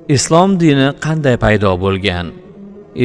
Islom dini qanday paydo bo'lgan?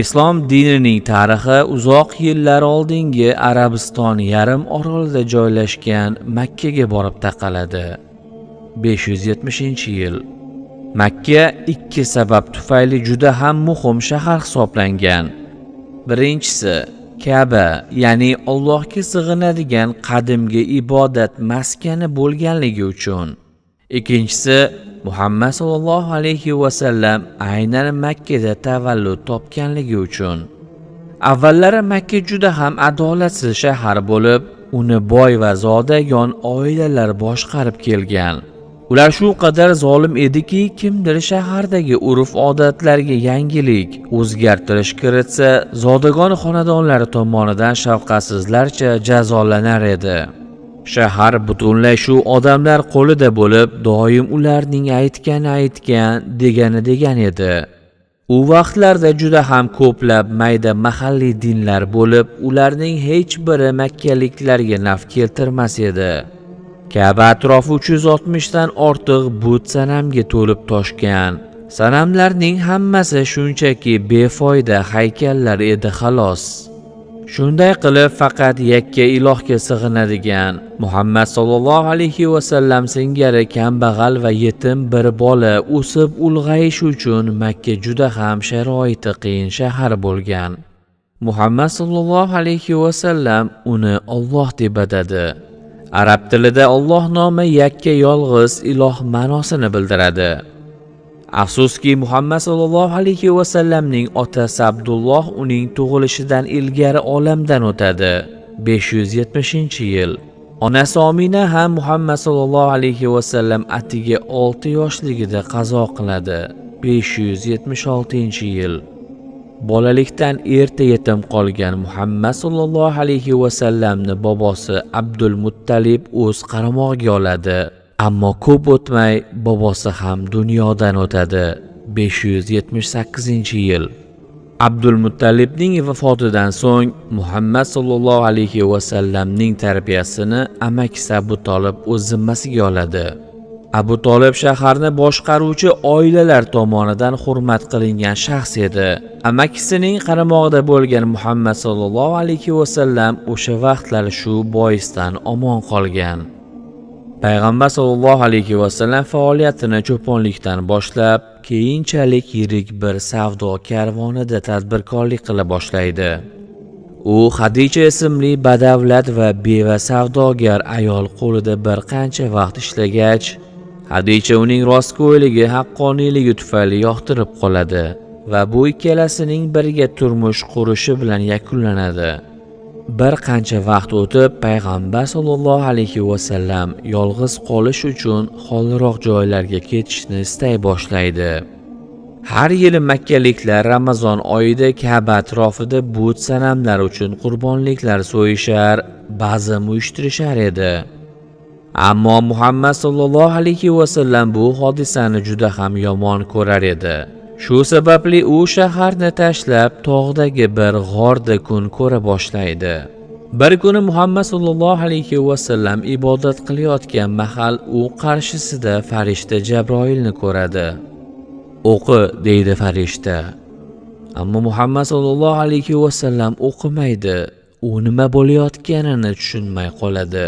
Islom dinining tarixi uzoq yillar oldingi Arabiston yarim orolida joylashgan Makka ga borib taqaladi. 570-yil. Makka ikki sabab tufayli juda ham muhim shahar hisoblangan. Birinchisi, Ka'ba, ya'ni Allohga sig'inadigan qadimgi ibodat maskani bo'lganligi uchun. Ikkinchisi, Muhammad sallallohu alayhi va sallam aynan Makkada tavallud topganligi uchun. Avvallari Makka juda ham adolatsiz shahar bo'lib, uni boy va zodagon oilalar boshqarib kelgan. Ular shu qadar zolim ediki, kimdir shahardagi urf-odatlarga yangilik, o'zgartirish kiritsa, zodagon xonadonlari tomonidan shafqatsizlarcha jazolanar edi. Shahar butunlay shu odamlar qo'lida bo'lib, doim ularning aytgan, degan edi. U vaqtlarda juda ham ko'plab mayda mahalliy dinlar bo'lib, ularning hech biri makkaliklarga naf keltirmas edi. Ka'ba atrofi 360 dan ortiq but sanamga to'lib toshgan. Sanamlarning hammasi shunchaki befoyda haykallar edi xolos. Shunday qilib faqat yakka ilohga sig'inadigan Muhammad sallallohu alayhi va sallam singari kambag'al va yetim bir bola o'sib ulg'ayish uchun Makka juda ham sharoiti qiyin shahar bo'lgan. Muhammad sallallohu alayhi va sallam uni Alloh deb atadi. Arab tilida Alloh nomi yakka yolg'iz iloh ma'nosini bildiradi. Afsuski Muhammad sallallohu alayhi va sallamning otasi Abdulloh uning tug'ilishidan ilgari olamdan o'tadi. 570-yil. Onasi Omina ham Muhammad sallallohu alayhi va sallam atiga 6 yoshligida qazo qiladi. 576-yil. Bolalikdan erta yetim qolgan Muhammad sallallohu alayhi va sallamni bobosi Abdul Muttalib o'z qaramog'iga oladi. Ammo ko'p o'tmay bobosi ham dunyodan o'tadi. 578-yil. Abdul Muttalibning vafotidan so'ng Muhammad sallallohu alayhi va sallamning tarbiyasini amakisi Abu Tolib o'z zimmasiga oladi. Abu Tolib shaharni boshqaruvchi oilalar tomonidan hurmat qilingan shaxs edi. Amakisining qaramog'ida bo'lgan Muhammad sallallohu alayhi va sallam o'sha vaqtlar shu boisdan omon qolgan. Payg'ambar sallallohu alayhi va sallam faoliyatini cho'ponlikdan boshlab, keyinchalik yirik bir savdo karvonida tadbirkorlik qila boshlaydi. U Xadija ismli badavlat va beva savdogar ayol qo'lida bir qancha vaqt ishlagach, Xadija uning rostgo'yligi, haqqoniyligi tufayli yoqtirib qoladi va bu ikkalasining birga turmush qurishi bilan yakunlanadi. Bir qancha vaqt o'tib, payg'ambar sollallohu alayhi va sallam yolg'iz qolish uchun xoliroq joylarga ketishni istay boshlaydi. Har yili makkaliklar Ramazon oyida Ka'ba atrofida but sanamlar uchun qurbonliklar so'yishar, bazm uyushtirishar edi. Ammo Muhammad sallallohu alayhi va sallam bu hodisani juda ham yomon ko'rar edi. Shu sababli u shaharni tashlab tog'dagi bir g'orda kun ko'ra boshlaydi. Bir kuni Muhammad sallallohu alayhi va sallam ibodat qilayotgan mahal u qarshisida farishta Jabroilni ko'radi. "O'qi", deydi farishta. Ammo Muhammad sallallohu alayhi va sallam o'qimaydi. U nima bo'layotganini tushunmay qoladi.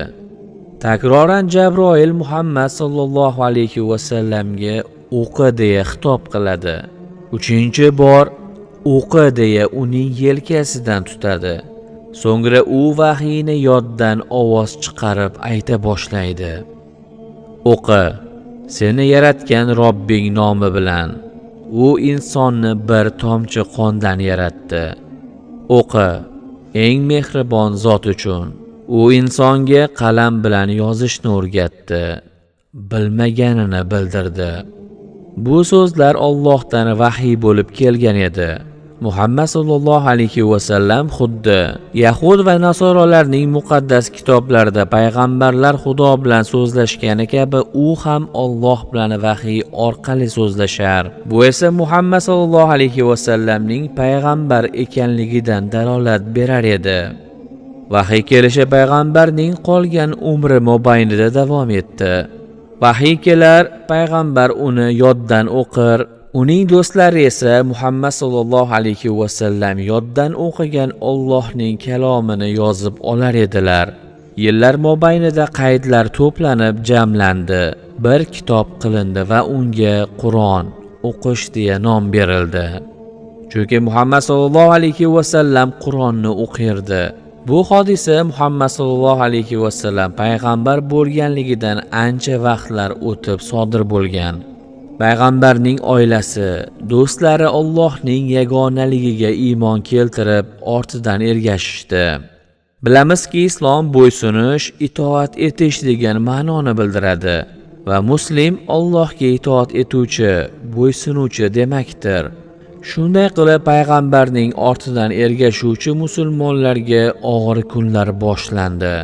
Takroran Jabroil Muhammad sallallohu alayhi va sallamga "O'qi" deya xitob qiladi. 3-bor "O'qi" deya uning yelkasidan tutadi. So'ngra u vahiyni yoddan ovoz chiqarib ayta boshlaydi. "O'qi, seni yaratgan Robbing nomi bilan. U insonni bir tomchi qondan yaratdi. O'qi, eng mehribon zot uchun. U insonga qalam bilan yozishni o'rgatdi, bilmaganini bildirdi." Bu so'zlar Allohdan vahiy bo'lib kelgan edi. Muhammad sallallohu alayhi va sallam xuddi Yahud va Nasoralarning muqaddas kitoblarida payg'ambarlar Xudo bilan so'zlashgani kabi u ham Alloh bilan vahiy orqali so'zlashar. Bu esa Muhammad sallallohu alayhi va sallamning payg'ambar ekanligidan dalolat berar edi. Vahiy kelishi payg'ambarning qolgan umri mobaynida davom etdi. Vahiy kelar, payg'ambar uni yoddan o'qir, Uning do'stlari esa Muhammad sallallohu alayhi va sallam yoddan o'qigan Allohning kalomini yozib olar edilar. Yillar mobaynida qaydlar to'planib jamlandi, bir kitob qilindi va unga Qur'on o'qish deya nom berildi. Chunki Muhammad sallallohu alayhi va sallam Qur'onni o'qirdi. Bu hodisa Muhammad sallallohu alayhi va sallam payg'ambar bo'lganligidan ancha vaqtlar o'tib sodir bo'lgan. Payg'ambarning oilasi, do'stlari Allohning yagonaligiga iymon keltirib, ortidan ergashishdi. Bilamizki, islom bo'ysunish, itoat etish degan ma'noni bildiradi va muslim Allohga itoat etuvchi, bo'ysunuvchi demakdir. Shunday qilib payg'ambarning ortidan ergashuvchi musulmonlarga og'ir kunlar boshlandi.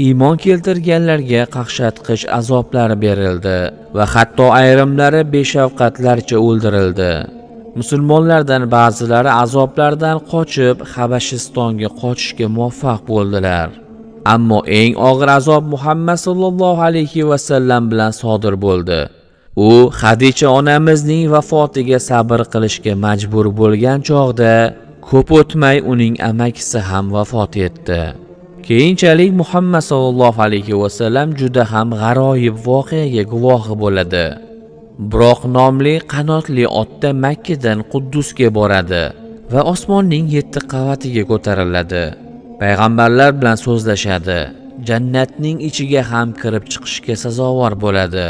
Iymon keltirganlarga qaqshatqich azoblar berildi va hatto ayrimlari beshafqatlarcha o'ldirildi. Musulmonlardan ba'zilari azoblardan qochib Habashistonga qochishga muvaffaq bo'ldilar. Ammo eng og'ir azob Muhammad sallallohu alayhi va sallam bilan sodir bo'ldi. U Xadicha onamizning vafotiga sabr qilishga majbur bo'lgan chog'da ko'p o'tmay uning amakisi ham vafot etdi. Keyinchalik Muhammad sallallohu alayhi va sallam juda ham g'aroyib voqeaga guvohi bo'ladi. Buroq nomli qanotli otda Makkadan Quddusga boradi va osmonning 7 qavatiga ko'tariladi. Payg'ambarlar bilan so'zlashadi. Jannatning ichiga ham kirib chiqishga sazovor bo'ladi.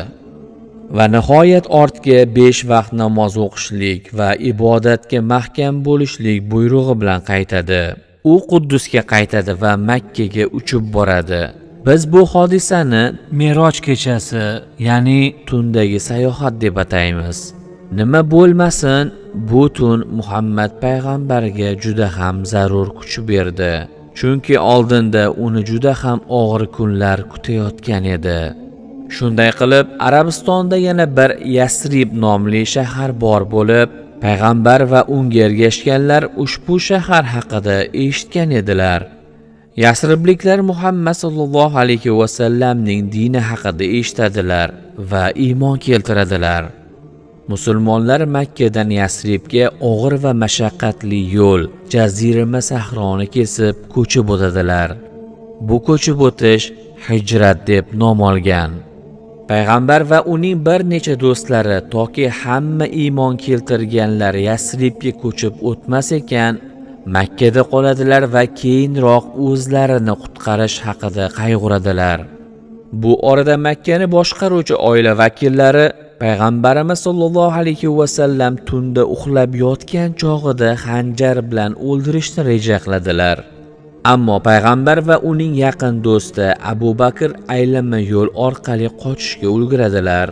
Va nihoyat ortga 5 vaqt namoz o'qishlik va ibodatga mahkam bo'lishlik buyrug'i bilan qaytadi. U Quddusga qaytadi va Makkaga uchib boradi. Biz bu hodisani Meroj kechasi, ya'ni tundagi sayohat deb ataymiz. Nima bo'lmasin, bu tun Muhammad payg'ambarga juda ham zarur kuch berdi. Chunki oldinda uni juda ham og'ir kunlar kutayotgan edi. Shunday qilib, Arabistonda yana bir Yasrib nomli shahar bor bo'lib, payg'ambar va unga ergashganlar ushbu shahar haqida eshitgan edilar. Yasribliklar Muhammad sallallohu alayhi va sallamning dini haqida eshitadilar va iymon keltiradilar. Musulmonlar Makkadan Yasribga og'ir va mashaqqatli yo'l, jazirama sahroni kesib ko'chib o'tadilar. Bu ko'chib o'tish hijrat deb nom olgan. Payg'ambar va uning bir necha do'stlari toki hamma iymon keltirganlar Yasribga ko'chib o'tmas ekan, Makkada qoladilar va keyinroq o'zlarini qutqarish haqida qayg'uradilar. Bu orada Makkani boshqaruvchi oila vakillari Payg'ambarimiz sollallohu alayhi va sallam tunda uxlab yotgan chog'ida xanjar bilan o'ldirishni reja qiladilar. Ammo payg'ambar va uning yaqin do'sti Abu Bakr aylanma yo'l orqali qochishga ulguradilar.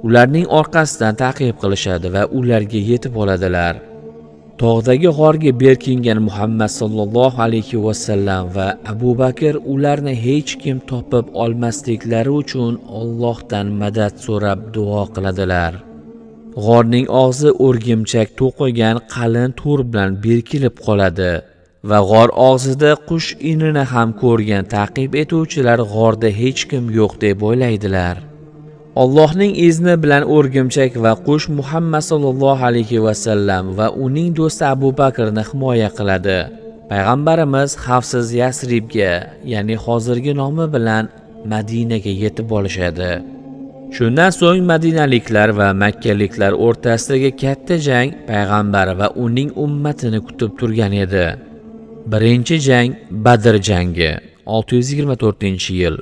Ularning orqasidan ta'qib qilishadi va ularga yetib oladilar. Tog'dagi g'orga berkingan Muhammad sallallohu alayhi va sallam va Abu Bakr ularni hech kim topib olmasliklari uchun Allohdan madad so'rab duo qiladilar. G'orning og'zi o'rgimchak to'qigan qalin to'r bilan berkilib qoladi va g'or og'zida qush inini ham ko'rgan ta'qib etuvchilar g'orda hech kim yo'q deb o'ylaydilar. Allohning izni bilan o'rgimchak va qush Muhammad sallallohu alayhi va sallam va uning do'sti Abu Bakrni himoya qiladi. Payg'ambarimiz xavfsiz Yasribga, ya'ni hozirgi nomi bilan Madinaga yetib olishadi. Shundan so'ng madinaliklar va makkaliklar o'rtasidagi katta jang payg'ambar va uning ummatini kutib turgan edi. Birinchi jang Badr jangi 624-yil.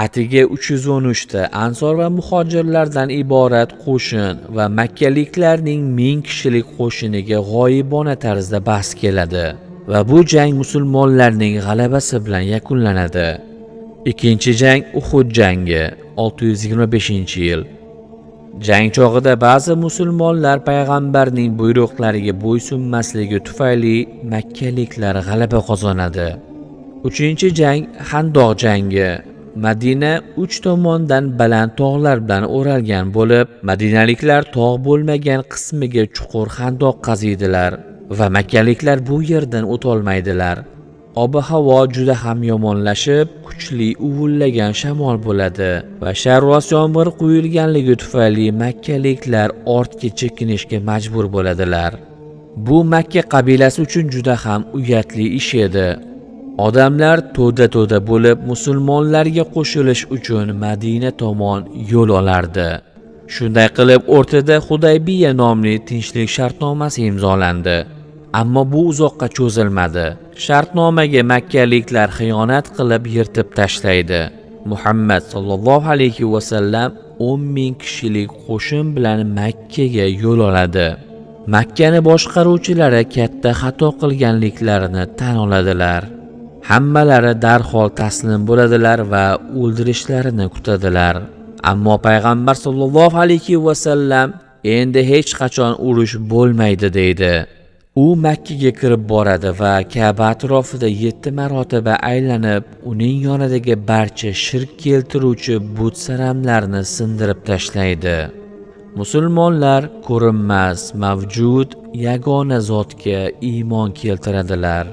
Atiga 313 ta Ansor va muhojirlardan iborat qo'shin va makkaliklarning 1000 kishilik qo'shiniga g'oyibona tarzda bas keladi va bu jang musulmonlarning g'alabasi bilan yakunlanadi. Ikkinchi jang Uhud jangi 625-yil. Jang chog'ida ba'zi musulmonlar payg'ambarning buyruqlariga bo'ysunmasligi tufayli makkaliklar g'alaba qozonadi. Uchinchi jang Handoq jangi. Madina 3 tomondan baland tog'lar bilan o'ralgan bo'lib, madinaliklar tog' bo'lmagan qismiga chuqur xandoq qaziydilar va makkaliklar bu yerdan o'tolmaydilar. ob-havo juda ham yomonlashib, kuchli uvillagan shamol bo'ladi va sharros yomg'ir quyilganligi tufayli makkaliklar ortga chekinishga majbur bo'ladilar. Bu Makka qabilasi uchun juda ham uyatli ish edi. Odamlar to'da bo'lib musulmonlarga qo'shilish uchun Madina tomon yo'l olardi. Shunday qilib o'rtada Hudaybiya nomli tinchlik shartnomasi imzolandi. Ammo bu uzoqqa cho'zilmadi. Shartnomaga makkaliklar xiyonat qilib yirtib tashlaydi. Muhammad sallallohu alayhi va sallam 10,000 kishilik qo'shin bilan Makkaga yo'l oladi. Makkani boshqaruvchilari katta xato qilganliklarini tan oladilar. Hammalari darhol taslim bo'ladilar va o'ldirishlarini kutadilar. Ammo payg'ambar sallallohu alayhi va sallam endi hech qachon urush bo'lmaydi deydi. U Makkaga kirib boradi va Ka'ba atrofida 7 marotaba aylanib, uning yonidagi barcha shirk keltiruvchi but sanamlarni sindirib tashlaydi. Musulmonlar ko'rinmas, mavjud, yagona zotga iymon keltiradilar.